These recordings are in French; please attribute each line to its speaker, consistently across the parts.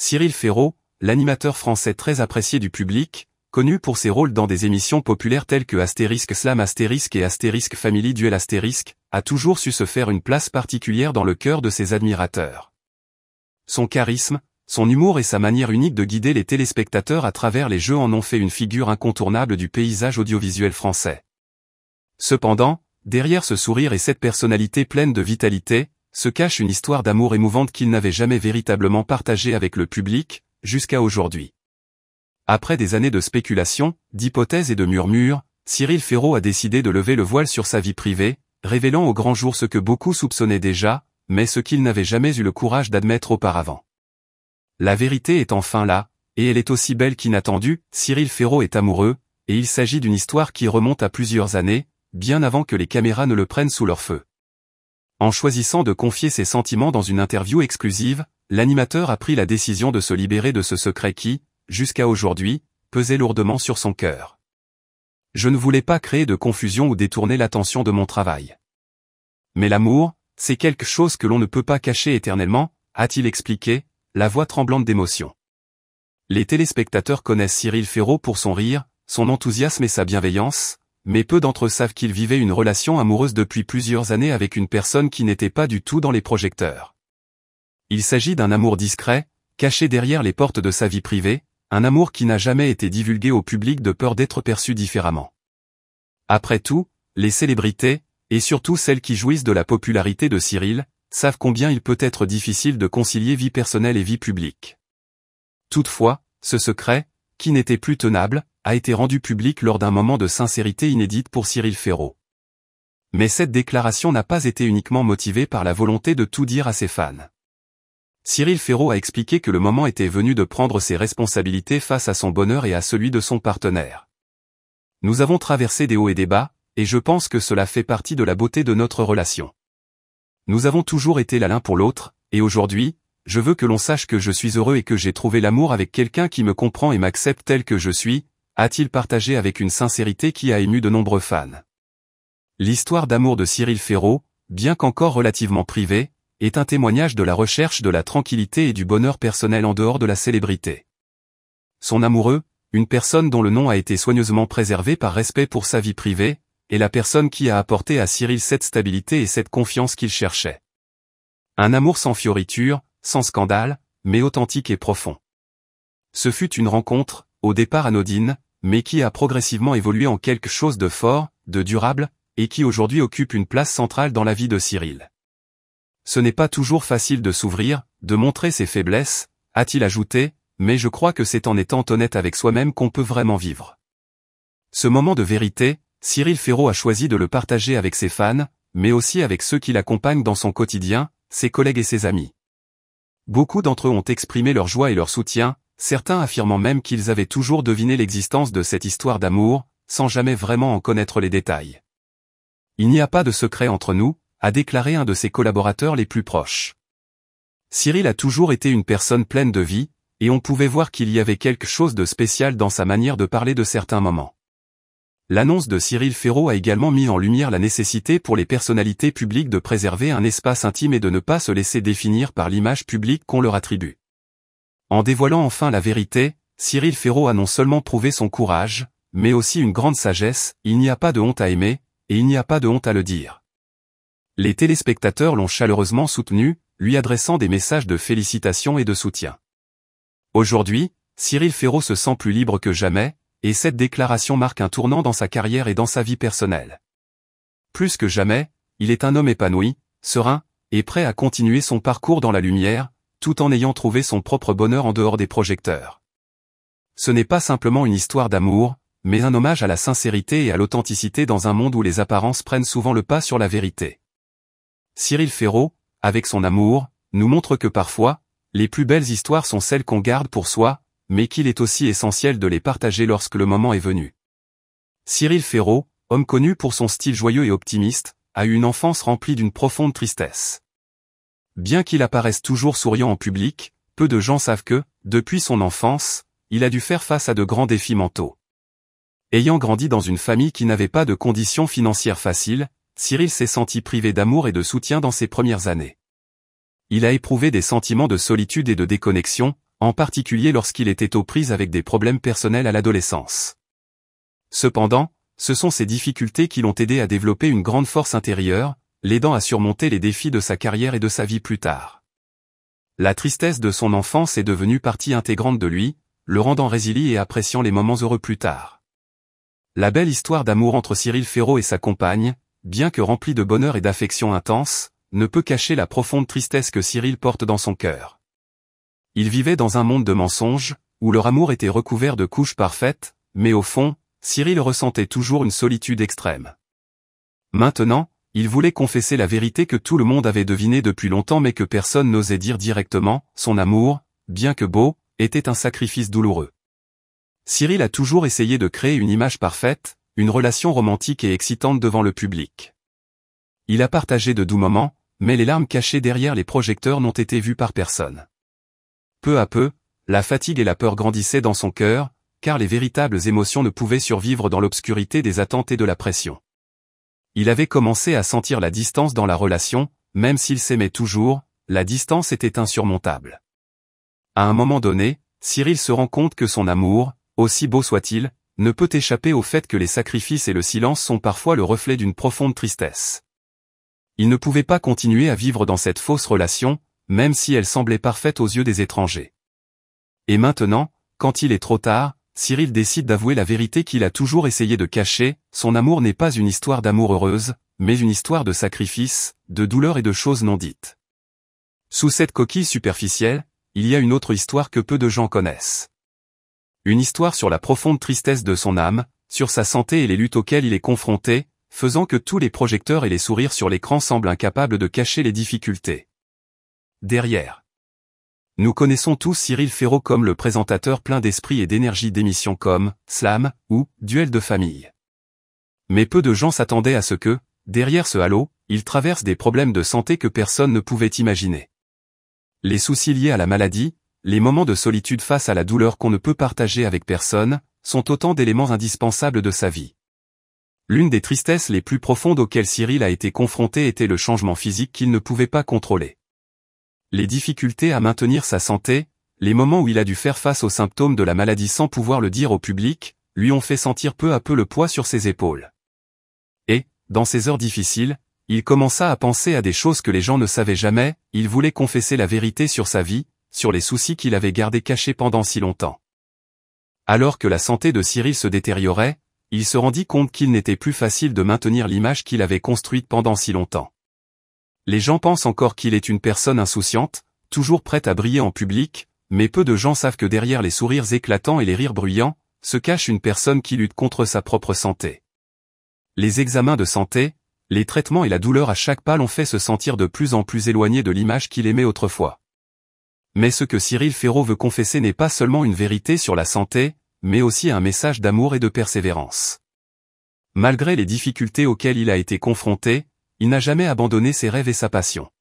Speaker 1: Cyril Ferraud, l'animateur français très apprécié du public, connu pour ses rôles dans des émissions populaires telles que Astérisque Slam Astérisque et Astérisque Family Duel Astérisque, a toujours su se faire une place particulière dans le cœur de ses admirateurs. Son charisme, son humour et sa manière unique de guider les téléspectateurs à travers les jeux en ont fait une figure incontournable du paysage audiovisuel français. Cependant, derrière ce sourire et cette personnalité pleine de vitalité, se cache une histoire d'amour émouvante qu'il n'avait jamais véritablement partagée avec le public, jusqu'à aujourd'hui. Après des années de spéculation, d'hypothèses et de murmures, Cyril Ferraud a décidé de lever le voile sur sa vie privée, révélant au grand jour ce que beaucoup soupçonnaient déjà, mais ce qu'ils n'avaient jamais eu le courage d'admettre auparavant. La vérité est enfin là, et elle est aussi belle qu'inattendue. Cyril Ferraud est amoureux, et il s'agit d'une histoire qui remonte à plusieurs années, bien avant que les caméras ne le prennent sous leur feu. En choisissant de confier ses sentiments dans une interview exclusive, l'animateur a pris la décision de se libérer de ce secret qui, jusqu'à aujourd'hui, pesait lourdement sur son cœur. Je ne voulais pas créer de confusion ou détourner l'attention de mon travail. Mais l'amour, c'est quelque chose que l'on ne peut pas cacher éternellement, a-t-il expliqué, la voix tremblante d'émotion. Les téléspectateurs connaissent Cyril Ferraud pour son rire, son enthousiasme et sa bienveillance, mais peu d'entre eux savent qu'il vivait une relation amoureuse depuis plusieurs années avec une personne qui n'était pas du tout dans les projecteurs. Il s'agit d'un amour discret, caché derrière les portes de sa vie privée, un amour qui n'a jamais été divulgué au public de peur d'être perçu différemment. Après tout, les célébrités, et surtout celles qui jouissent de la popularité de Cyril, savent combien il peut être difficile de concilier vie personnelle et vie publique. Toutefois, ce secret, qui n'était plus tenable, a été rendu public lors d'un moment de sincérité inédite pour Cyril Ferraud. Mais cette déclaration n'a pas été uniquement motivée par la volonté de tout dire à ses fans. Cyril Ferraud a expliqué que le moment était venu de prendre ses responsabilités face à son bonheur et à celui de son partenaire. Nous avons traversé des hauts et des bas, et je pense que cela fait partie de la beauté de notre relation. Nous avons toujours été là l'un pour l'autre, et aujourd'hui, je veux que l'on sache que je suis heureux et que j'ai trouvé l'amour avec quelqu'un qui me comprend et m'accepte tel que je suis, a-t-il partagé avec une sincérité qui a ému de nombreux fans. L'histoire d'amour de Cyril Ferraud, bien qu'encore relativement privée, est un témoignage de la recherche de la tranquillité et du bonheur personnel en dehors de la célébrité. Son amoureux, une personne dont le nom a été soigneusement préservé par respect pour sa vie privée, est la personne qui a apporté à Cyril cette stabilité et cette confiance qu'il cherchait. Un amour sans fioritures, sans scandale, mais authentique et profond. Ce fut une rencontre, au départ anodine, mais qui a progressivement évolué en quelque chose de fort, de durable, et qui aujourd'hui occupe une place centrale dans la vie de Cyril. Ce n'est pas toujours facile de s'ouvrir, de montrer ses faiblesses, a-t-il ajouté, mais je crois que c'est en étant honnête avec soi-même qu'on peut vraiment vivre. Ce moment de vérité, Cyril Ferraud a choisi de le partager avec ses fans, mais aussi avec ceux qui l'accompagnent dans son quotidien, ses collègues et ses amis. Beaucoup d'entre eux ont exprimé leur joie et leur soutien, certains affirmant même qu'ils avaient toujours deviné l'existence de cette histoire d'amour, sans jamais vraiment en connaître les détails. Il n'y a pas de secret entre nous, a déclaré un de ses collaborateurs les plus proches. Cyril a toujours été une personne pleine de vie, et on pouvait voir qu'il y avait quelque chose de spécial dans sa manière de parler de certains moments. L'annonce de Cyril Ferraud a également mis en lumière la nécessité pour les personnalités publiques de préserver un espace intime et de ne pas se laisser définir par l'image publique qu'on leur attribue. En dévoilant enfin la vérité, Cyril Ferraud a non seulement prouvé son courage, mais aussi une grande sagesse. Il n'y a pas de honte à aimer, et il n'y a pas de honte à le dire. Les téléspectateurs l'ont chaleureusement soutenu, lui adressant des messages de félicitations et de soutien. Aujourd'hui, Cyril Ferraud se sent plus libre que jamais, et cette déclaration marque un tournant dans sa carrière et dans sa vie personnelle. Plus que jamais, il est un homme épanoui, serein, et prêt à continuer son parcours dans la lumière, tout en ayant trouvé son propre bonheur en dehors des projecteurs. Ce n'est pas simplement une histoire d'amour, mais un hommage à la sincérité et à l'authenticité dans un monde où les apparences prennent souvent le pas sur la vérité. Cyril Ferraud, avec son amour, nous montre que parfois, les plus belles histoires sont celles qu'on garde pour soi, mais qu'il est aussi essentiel de les partager lorsque le moment est venu. Cyril Ferraud, homme connu pour son style joyeux et optimiste, a eu une enfance remplie d'une profonde tristesse. Bien qu'il apparaisse toujours souriant en public, peu de gens savent que, depuis son enfance, il a dû faire face à de grands défis mentaux. Ayant grandi dans une famille qui n'avait pas de conditions financières faciles, Cyril s'est senti privé d'amour et de soutien dans ses premières années. Il a éprouvé des sentiments de solitude et de déconnexion, en particulier lorsqu'il était aux prises avec des problèmes personnels à l'adolescence. Cependant, ce sont ces difficultés qui l'ont aidé à développer une grande force intérieure, l'aidant à surmonter les défis de sa carrière et de sa vie plus tard. La tristesse de son enfance est devenue partie intégrante de lui, le rendant résilient et appréciant les moments heureux plus tard. La belle histoire d'amour entre Cyril Ferraud et sa compagne, bien que remplie de bonheur et d'affection intense, ne peut cacher la profonde tristesse que Cyril porte dans son cœur. Il vivait dans un monde de mensonges, où leur amour était recouvert de couches parfaites, mais au fond, Cyril ressentait toujours une solitude extrême. Maintenant, il voulait confesser la vérité que tout le monde avait devinée depuis longtemps mais que personne n'osait dire directement, son amour, bien que beau, était un sacrifice douloureux. Cyril a toujours essayé de créer une image parfaite, une relation romantique et excitante devant le public. Il a partagé de doux moments, mais les larmes cachées derrière les projecteurs n'ont été vues par personne. Peu à peu, la fatigue et la peur grandissaient dans son cœur, car les véritables émotions ne pouvaient survivre dans l'obscurité des attentes et de la pression. Il avait commencé à sentir la distance dans la relation, même s'ils s'aimaient toujours, la distance était insurmontable. À un moment donné, Cyril se rend compte que son amour, aussi beau soit-il, ne peut échapper au fait que les sacrifices et le silence sont parfois le reflet d'une profonde tristesse. Il ne pouvait pas continuer à vivre dans cette fausse relation, même si elle semblait parfaite aux yeux des étrangers. Et maintenant, quand il est trop tard, Cyril décide d'avouer la vérité qu'il a toujours essayé de cacher, son amour n'est pas une histoire d'amour heureuse, mais une histoire de sacrifice, de douleur et de choses non dites. Sous cette coquille superficielle, il y a une autre histoire que peu de gens connaissent. Une histoire sur la profonde tristesse de son âme, sur sa santé et les luttes auxquelles il est confronté, faisant que tous les projecteurs et les sourires sur l'écran semblent incapables de cacher les difficultés. Derrière. Nous connaissons tous Cyril Ferraud comme le présentateur plein d'esprit et d'énergie d'émissions comme Slam ou Duel de famille. Mais peu de gens s'attendaient à ce que, derrière ce halo, il traverse des problèmes de santé que personne ne pouvait imaginer. Les soucis liés à la maladie, les moments de solitude face à la douleur qu'on ne peut partager avec personne, sont autant d'éléments indispensables de sa vie. L'une des tristesses les plus profondes auxquelles Cyril a été confronté était le changement physique qu'il ne pouvait pas contrôler. Les difficultés à maintenir sa santé, les moments où il a dû faire face aux symptômes de la maladie sans pouvoir le dire au public, lui ont fait sentir peu à peu le poids sur ses épaules. Et, dans ces heures difficiles, il commença à penser à des choses que les gens ne savaient jamais, il voulait confesser la vérité sur sa vie, sur les soucis qu'il avait gardés cachés pendant si longtemps. Alors que la santé de Cyril se détériorait, il se rendit compte qu'il n'était plus facile de maintenir l'image qu'il avait construite pendant si longtemps. Les gens pensent encore qu'il est une personne insouciante, toujours prête à briller en public, mais peu de gens savent que derrière les sourires éclatants et les rires bruyants, se cache une personne qui lutte contre sa propre santé. Les examens de santé, les traitements et la douleur à chaque pas l'ont fait se sentir de plus en plus éloigné de l'image qu'il aimait autrefois. Mais ce que Cyril Ferraud veut confesser n'est pas seulement une vérité sur la santé, mais aussi un message d'amour et de persévérance. Malgré les difficultés auxquelles il a été confronté, il n'a jamais abandonné ses rêves et sa passion.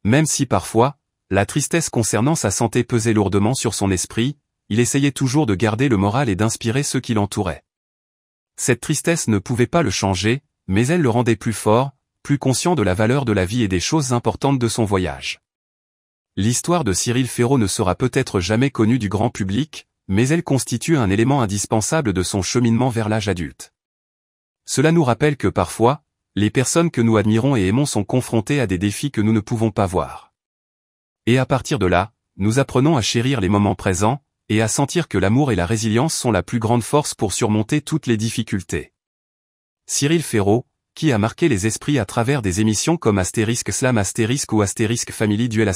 Speaker 1: Même si parfois, la tristesse concernant sa santé pesait lourdement sur son esprit, il essayait toujours de garder le moral et d'inspirer ceux qui l'entouraient. Cette tristesse ne pouvait pas le changer, mais elle le rendait plus fort, plus conscient de la valeur de la vie et des choses importantes de son voyage. L'histoire de Cyril Ferraud ne sera peut-être jamais connue du grand public, mais elle constitue un élément indispensable de son cheminement vers l'âge adulte. Cela nous rappelle que parfois, les personnes que nous admirons et aimons sont confrontées à des défis que nous ne pouvons pas voir. Et à partir de là, nous apprenons à chérir les moments présents, et à sentir que l'amour et la résilience sont la plus grande force pour surmonter toutes les difficultés. Cyril Ferraud, qui a marqué les esprits à travers des émissions comme *Slam* ou *Family Duel*,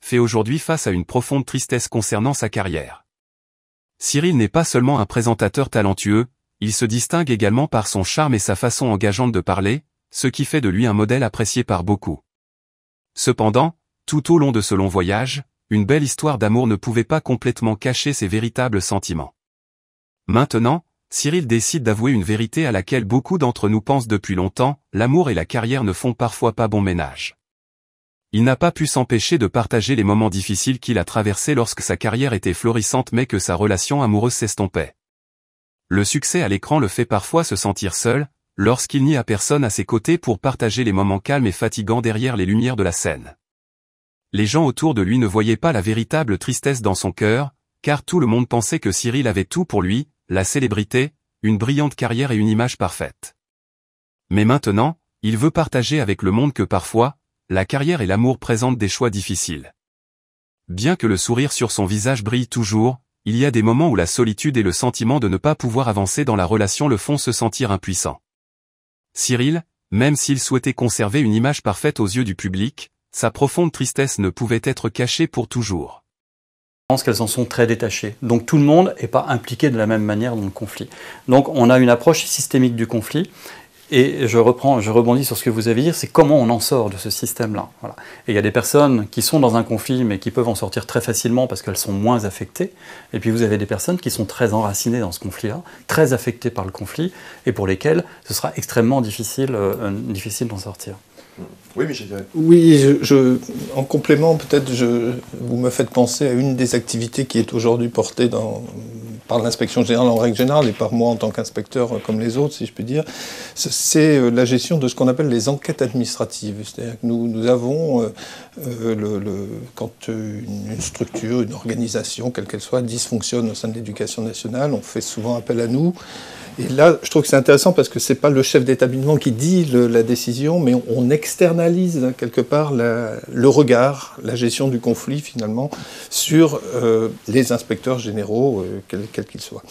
Speaker 1: fait aujourd'hui face à une profonde tristesse concernant sa carrière. Cyril n'est pas seulement un présentateur talentueux, il se distingue également par son charme et sa façon engageante de parler, ce qui fait de lui un modèle apprécié par beaucoup. Cependant, tout au long de ce long voyage, une belle histoire d'amour ne pouvait pas complètement cacher ses véritables sentiments. Maintenant, Cyril décide d'avouer une vérité à laquelle beaucoup d'entre nous pensent depuis longtemps, l'amour et la carrière ne font parfois pas bon ménage. Il n'a pas pu s'empêcher de partager les moments difficiles qu'il a traversés lorsque sa carrière était florissante mais que sa relation amoureuse s'estompait. Le succès à l'écran le fait parfois se sentir seul, lorsqu'il n'y a personne à ses côtés pour partager les moments calmes et fatigants derrière les lumières de la scène. Les gens autour de lui ne voyaient pas la véritable tristesse dans son cœur, car tout le monde pensait que Cyril avait tout pour lui, la célébrité, une brillante carrière et une image parfaite. Mais maintenant, il veut partager avec le monde que parfois, la carrière et l'amour présentent des choix difficiles. Bien que le sourire sur son visage brille toujours, il y a des moments où la solitude et le sentiment de ne pas pouvoir avancer dans la relation le font se sentir impuissant. Cyril, même s'il souhaitait conserver une image parfaite aux yeux du public, sa profonde tristesse ne pouvait être cachée pour toujours.
Speaker 2: Je pense qu'elles en sont très détachées. Donc tout le monde n'est pas impliqué de la même manière dans le conflit. Donc on a une approche systémique du conflit. Et je rebondis sur ce que vous avez dit, c'est comment on en sort de ce système-là. Voilà. Et il y a des personnes qui sont dans un conflit, mais qui peuvent en sortir très facilement parce qu'elles sont moins affectées. Et puis vous avez des personnes qui sont très enracinées dans ce conflit-là, très affectées par le conflit, et pour lesquelles ce sera extrêmement difficile d'en sortir.
Speaker 3: Oui, mais j'ai dit...
Speaker 4: Oui, en complément, peut-être, vous me faites penser à une des activités qui est aujourd'hui portée par l'inspection générale en règle générale et par moi en tant qu'inspecteur comme les autres, si je puis dire, c'est la gestion de ce qu'on appelle les enquêtes administratives. C'est-à-dire que nous avons, quand une structure, une organisation, quelle qu'elle soit, dysfonctionne au sein de l'éducation nationale, on fait souvent appel à nous. Et là, je trouve que c'est intéressant parce que c'est pas le chef d'établissement qui dit la décision, mais on externalise quelque part le regard, la gestion du conflit finalement, sur les inspecteurs généraux, quels qu'ils soient.